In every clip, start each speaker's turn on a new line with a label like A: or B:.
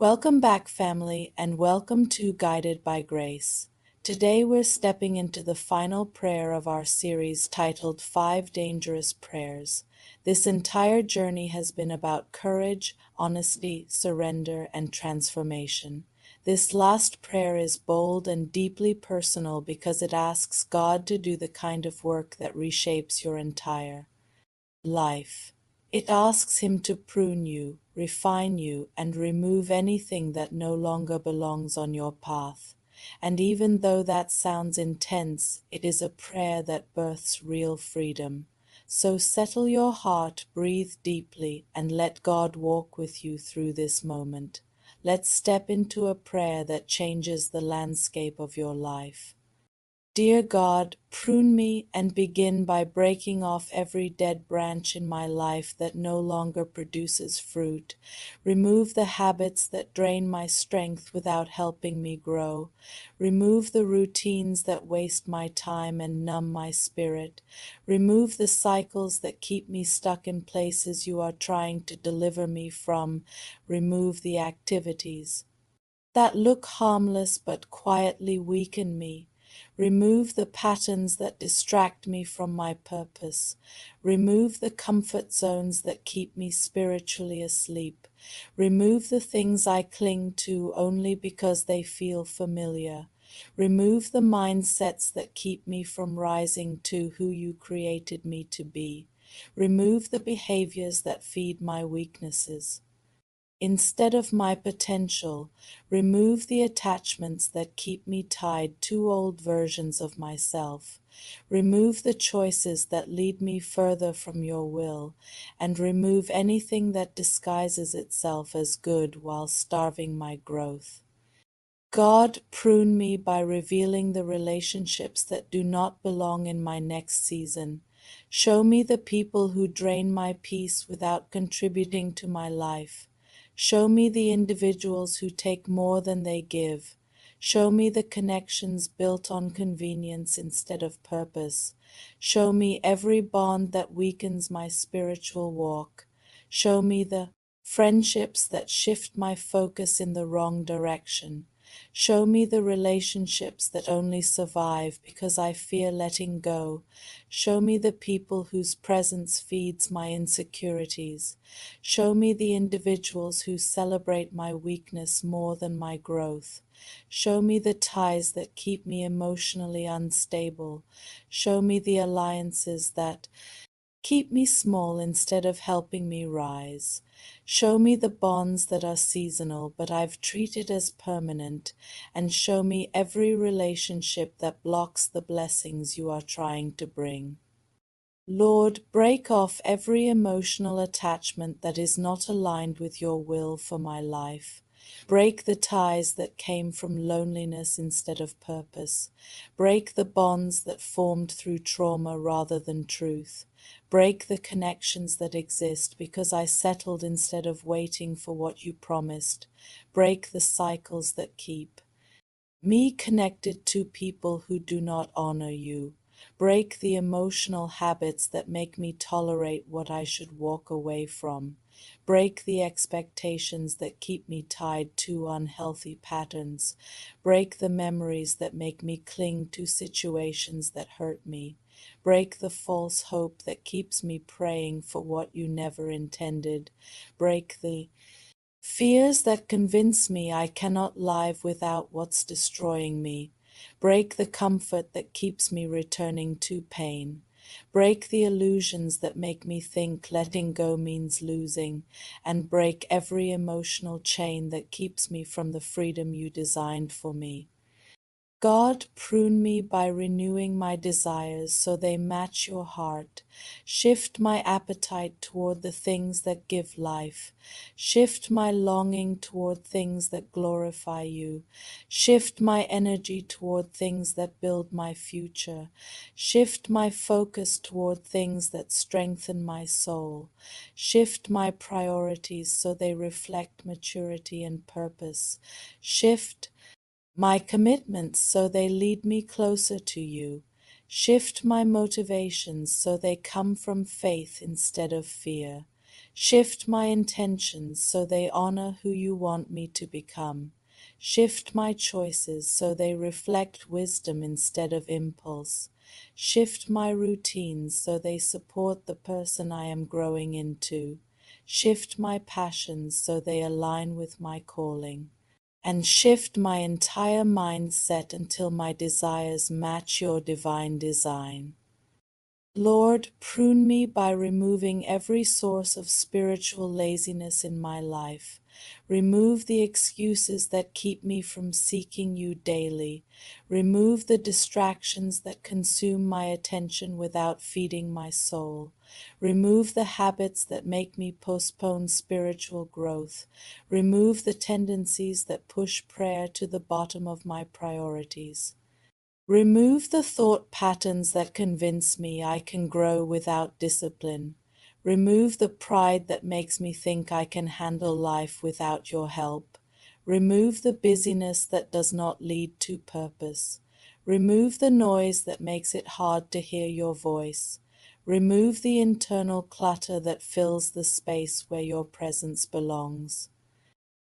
A: Welcome back, family, and welcome to Guided by Grace. Today we're stepping into the final prayer of our series titled 5 Dangerous Prayers. This entire journey has been about courage, honesty, surrender, and transformation. This last prayer is bold and deeply personal because it asks God to do the kind of work that reshapes your entire life. It asks Him to prune you, refine you, and remove anything that no longer belongs on your path. And even though that sounds intense, it is a prayer that births real freedom. So settle your heart, breathe deeply, and let God walk with you through this moment. Let's step into a prayer that changes the landscape of your life. Dear God, prune me and begin by breaking off every dead branch in my life that no longer produces fruit. Remove the habits that drain my strength without helping me grow. Remove the routines that waste my time and numb my spirit. Remove the cycles that keep me stuck in places you are trying to deliver me from. Remove the activities that look harmless but quietly weaken me. Remove the patterns that distract me from my purpose. Remove the comfort zones that keep me spiritually asleep. Remove the things I cling to only because they feel familiar. Remove the mindsets that keep me from rising to who you created me to be. Remove the behaviors that feed my weaknesses. Instead of my potential, remove the attachments that keep me tied to old versions of myself. Remove the choices that lead me further from your will, and remove anything that disguises itself as good while starving my growth. God, prune me by revealing the relationships that do not belong in my next season. Show me the people who drain my peace without contributing to my life. Show me the individuals who take more than they give. Show me the connections built on convenience instead of purpose. Show me every bond that weakens my spiritual walk. Show me the friendships that shift my focus in the wrong direction. Show me the relationships that only survive because I fear letting go. Show me the people whose presence feeds my insecurities. Show me the individuals who celebrate my weakness more than my growth. Show me the ties that keep me emotionally unstable. Show me the alliances that keep me small instead of helping me rise. Show me the bonds that are seasonal but I've treated as permanent, and show me every relationship that blocks the blessings you are trying to bring. Lord, break off every emotional attachment that is not aligned with your will for my life. Break the ties that came from loneliness instead of purpose. Break the bonds that formed through trauma rather than truth. Break the connections that exist because I settled instead of waiting for what you promised. Break the cycles that keep me connected to people who do not honor you. Break the emotional habits that make me tolerate what I should walk away from. Break the expectations that keep me tied to unhealthy patterns. Break the memories that make me cling to situations that hurt me. Break the false hope that keeps me praying for what you never intended. Break the fears that convince me I cannot live without what's destroying me. Break the comfort that keeps me returning to pain. Break the illusions that make me think letting go means losing, and break every emotional chain that keeps me from the freedom you designed for me. God, prune me by renewing my desires so they match your heart. Shift my appetite toward the things that give life. Shift my longing toward things that glorify you. Shift my energy toward things that build my future. Shift my focus toward things that strengthen my soul. Shift my priorities so they reflect maturity and purpose. Shift my commitments so they lead me closer to you. Shift my motivations so they come from faith instead of fear. Shift my intentions so they honor who you want me to become. Shift my choices so they reflect wisdom instead of impulse. Shift my routines so they support the person I am growing into. Shift my passions so they align with my calling. And shift my entire mindset until my desires match your divine design. Lord, prune me by removing every source of spiritual laziness in my life. Remove the excuses that keep me from seeking you daily. Remove the distractions that consume my attention without feeding my soul. Remove the habits that make me postpone spiritual growth. Remove the tendencies that push prayer to the bottom of my priorities. Remove the thought patterns that convince me I can grow without discipline. Remove the pride that makes me think I can handle life without your help. Remove the busyness that does not lead to purpose. Remove the noise that makes it hard to hear your voice. Remove the internal clutter that fills the space where your presence belongs.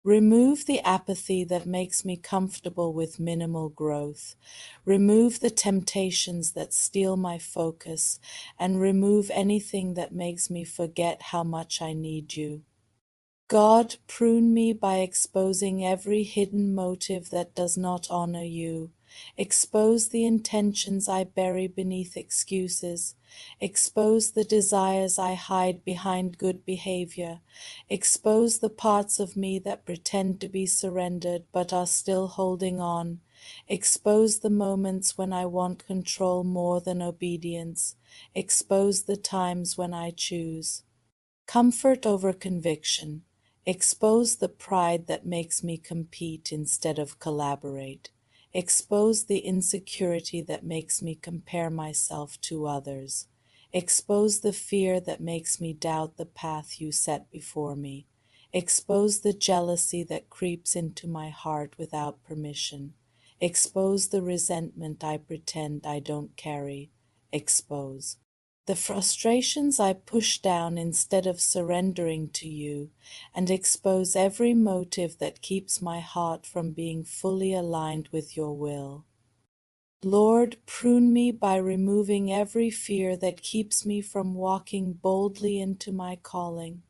A: Remove the apathy that makes me comfortable with minimal growth. Remove the temptations that steal my focus, and remove anything that makes me forget how much I need you. God, prune me by exposing every hidden motive that does not honor you. Expose the intentions I bury beneath excuses. Expose the desires I hide behind good behavior. Expose the parts of me that pretend to be surrendered but are still holding on. Expose the moments when I want control more than obedience. Expose the times when I choose comfort over conviction. Expose the pride that makes me compete instead of collaborate. Expose the insecurity that makes me compare myself to others. Expose the fear that makes me doubt the path you set before me. Expose the jealousy that creeps into my heart without permission. Expose the resentment I pretend I don't carry. Expose the frustrations I push down instead of surrendering to you, and expose every motive that keeps my heart from being fully aligned with your will. Lord, prune me by removing every fear that keeps me from walking boldly into my calling.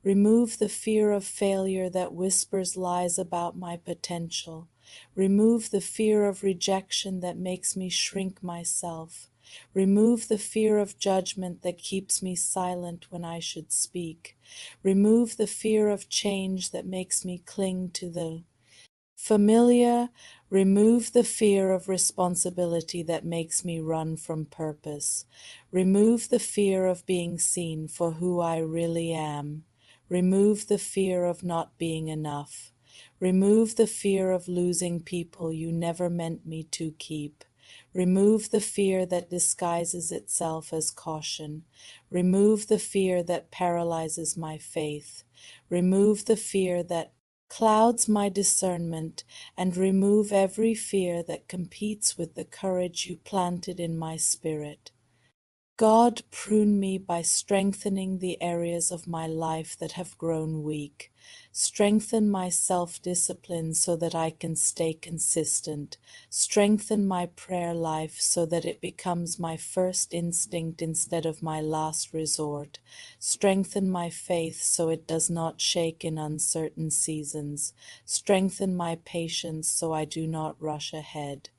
A: Remove the fear of failure that whispers lies about my potential. Remove the fear of rejection that makes me shrink myself. Remove the fear of judgment that keeps me silent when I should speak. Remove the fear of change that makes me cling to the familiar. Remove the fear of responsibility that makes me run from purpose. Remove the fear of being seen for who I really am. Remove the fear of not being enough. Remove the fear of losing people you never meant me to keep. Remove the fear that disguises itself as caution. Remove the fear that paralyzes my faith. Remove the fear that clouds my discernment, and remove every fear that competes with the courage you planted in my spirit. God, prune me by strengthening the areas of my life that have grown weak. Strengthen my self-discipline so that I can stay consistent. Strengthen my prayer life so that it becomes my first instinct instead of my last resort. Strengthen my faith so it does not shake in uncertain seasons. Strengthen my patience so I do not rush ahead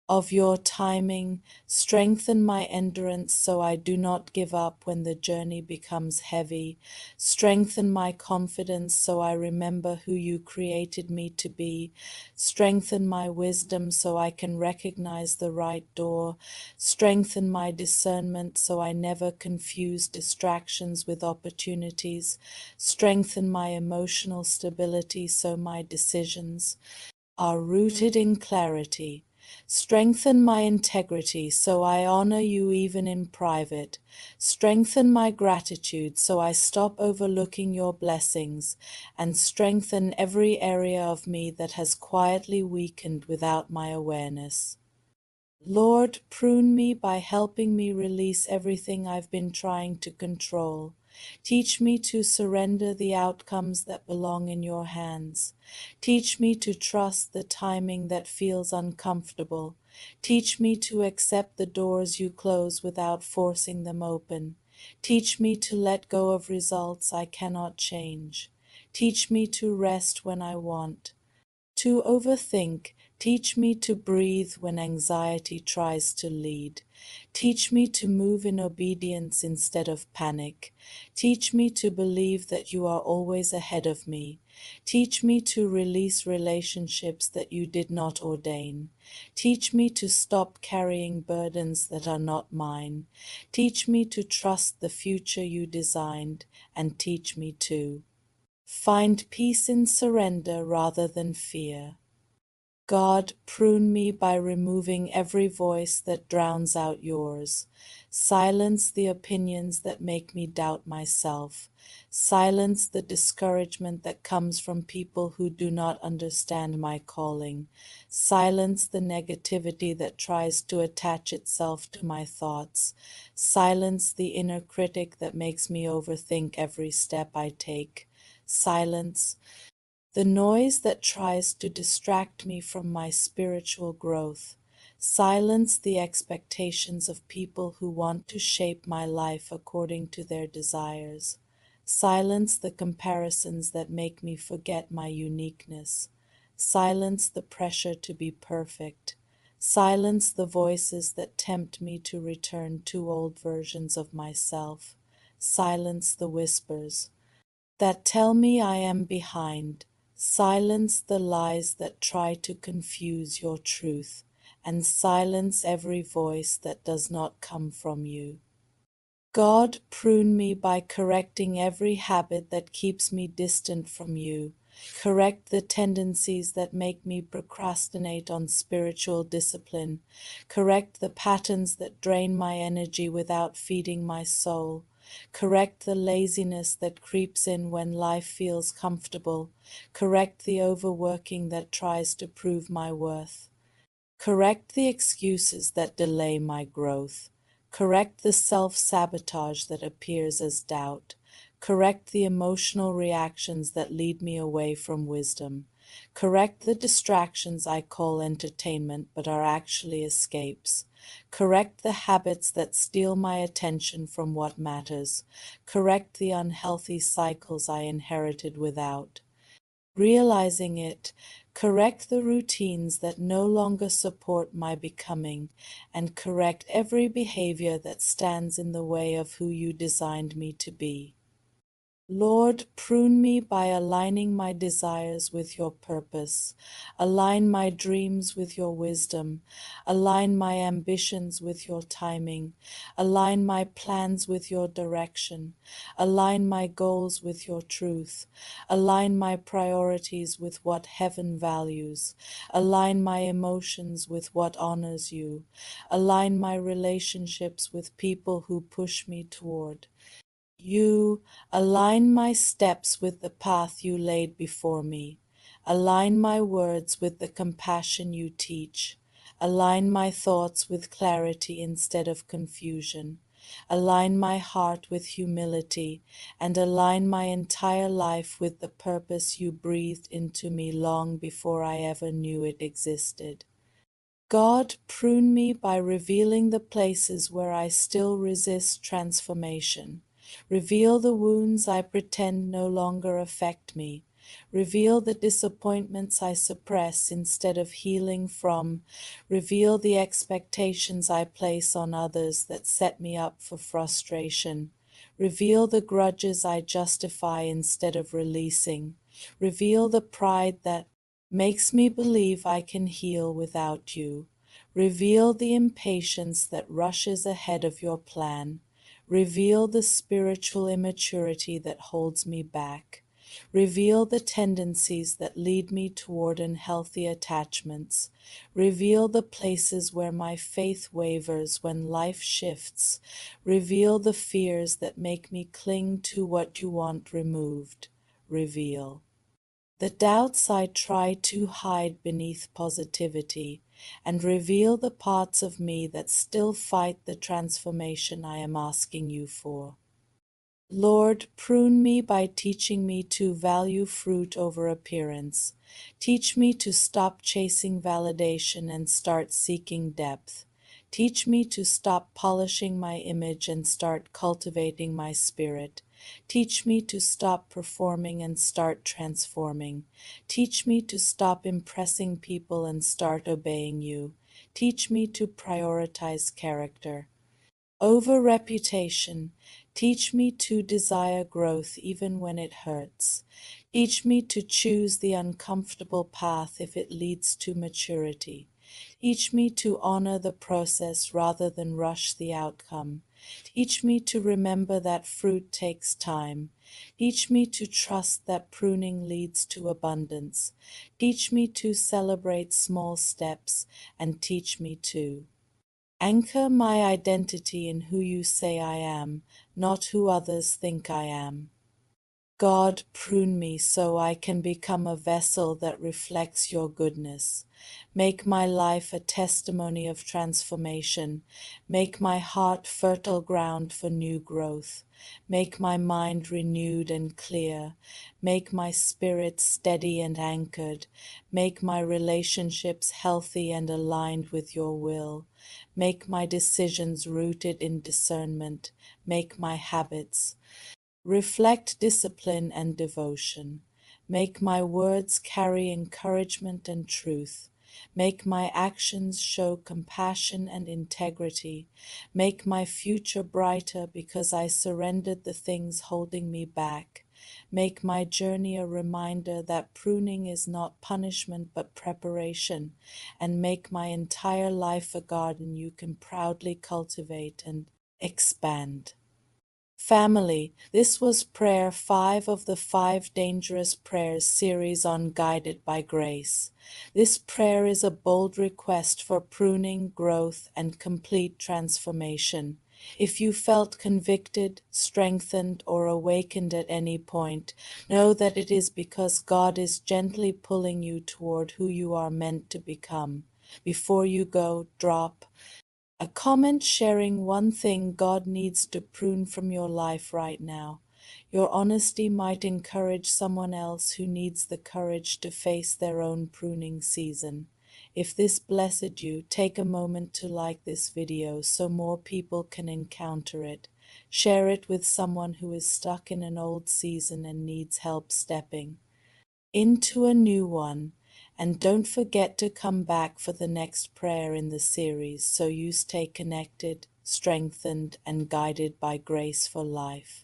A: of your timing. Strengthen my endurance so I do not give up when the journey becomes heavy. Strengthen my confidence so I remember who you created me to be. Strengthen my wisdom so I can recognize the right door. Strengthen my discernment so I never confuse distractions with opportunities. Strengthen my emotional stability so my decisions are rooted in clarity. Strengthen my integrity so I honor you even in private. Strengthen my gratitude so I stop overlooking your blessings, and strengthen every area of me that has quietly weakened without my awareness. Lord, prune me by helping me release everything I've been trying to control. Teach me to surrender the outcomes that belong in your hands. Teach me to trust the timing that feels uncomfortable. Teach me to accept the doors you close without forcing them open. Teach me to let go of results I cannot change. Teach me to rest when I want to overthink. Teach me to breathe when anxiety tries to lead. Teach me to move in obedience instead of panic. Teach me to believe that you are always ahead of me. Teach me to release relationships that you did not ordain. Teach me to stop carrying burdens that are not mine. Teach me to trust the future you designed, and teach me to find peace in surrender rather than fear. God, prune me by removing every voice that drowns out yours. Silence the opinions that make me doubt myself. Silence the discouragement that comes from people who do not understand my calling. Silence the negativity that tries to attach itself to my thoughts. Silence the inner critic that makes me overthink every step I take. Silence the noise that tries to distract me from my spiritual growth. Silence the expectations of people who want to shape my life according to their desires. Silence the comparisons that make me forget my uniqueness. Silence the pressure to be perfect. Silence the voices that tempt me to return to old versions of myself. Silence the whispers that tell me I am behind. Silence the lies that try to confuse your truth, and silence every voice that does not come from you. God, prune me by correcting every habit that keeps me distant from you. Correct the tendencies that make me procrastinate on spiritual discipline. Correct the patterns that drain my energy without feeding my soul. Correct the laziness that creeps in when life feels comfortable. Correct the overworking that tries to prove my worth. Correct the excuses that delay my growth. Correct the self-sabotage that appears as doubt. Correct the emotional reactions that lead me away from wisdom. Correct the distractions I call entertainment but are actually escapes. Correct the habits that steal my attention from what matters. Correct the unhealthy cycles I inherited without. Realizing it, correct the routines that no longer support my becoming, and correct every behavior that stands in the way of who you designed me to be. Lord, prune me by aligning my desires with your purpose. Align my dreams with your wisdom. Align my ambitions with your timing. Align my plans with your direction. Align my goals with your truth. Align my priorities with what heaven values. Align my emotions with what honors you. Align my relationships with people who push me toward you. Align my steps with the path you laid before me. Align my words with the compassion you teach. Align my thoughts with clarity instead of confusion. Align my heart with humility, and align my entire life with the purpose you breathed into me long before I ever knew it existed. God, prune me by revealing the places where I still resist transformation. Reveal the wounds I pretend no longer affect me. Reveal the disappointments I suppress instead of healing from. Reveal the expectations I place on others that set me up for frustration. Reveal the grudges I justify instead of releasing. Reveal the pride that makes me believe I can heal without you. Reveal the impatience that rushes ahead of your plan. Reveal the spiritual immaturity that holds me back. Reveal the tendencies that lead me toward unhealthy attachments. Reveal the places where my faith wavers when life shifts. Reveal the fears that make me cling to what you want removed. Reveal the doubts I try to hide beneath positivity, and reveal the parts of me that still fight the transformation I am asking you for. Lord, prune me by teaching me to value fruit over appearance. Teach me to stop chasing validation and start seeking depth. Teach me to stop polishing my image and start cultivating my spirit. Teach me to stop performing and start transforming. Teach me to stop impressing people and start obeying you. Teach me to prioritize character over reputation. Teach me to desire growth even when it hurts. Teach me to choose the uncomfortable path if it leads to maturity. Teach me to honor the process rather than rush the outcome. Teach me to remember that fruit takes time. Teach me to trust that pruning leads to abundance. Teach me to celebrate small steps, and teach me to anchor my identity in who you say I am, not who others think I am. God, prune me so I can become a vessel that reflects your goodness. Make my life a testimony of transformation. Make my heart fertile ground for new growth. Make my mind renewed and clear. Make my spirit steady and anchored. Make my relationships healthy and aligned with your will. Make my decisions rooted in discernment. Make my habits reflect discipline and devotion. Make my words carry encouragement and truth. Make my actions show compassion and integrity. Make my future brighter because I surrendered the things holding me back. Make my journey a reminder that pruning is not punishment but preparation, and make my entire life a garden you can proudly cultivate and expand. Family, this was prayer 5 of the 5 Dangerous Prayers series on Guided by Grace. This prayer is a bold request for pruning, growth, and complete transformation. If you felt convicted, strengthened, or awakened at any point, know that it is because God is gently pulling you toward who you are meant to become. Before you go, drop a comment sharing one thing God needs to prune from your life right now. Your honesty might encourage someone else who needs the courage to face their own pruning season. If this blessed you, take a moment to like this video so more people can encounter it. Share it with someone who is stuck in an old season and needs help stepping into a new one. And don't forget to come back for the next prayer in the series so you stay connected, strengthened, and guided by grace for life.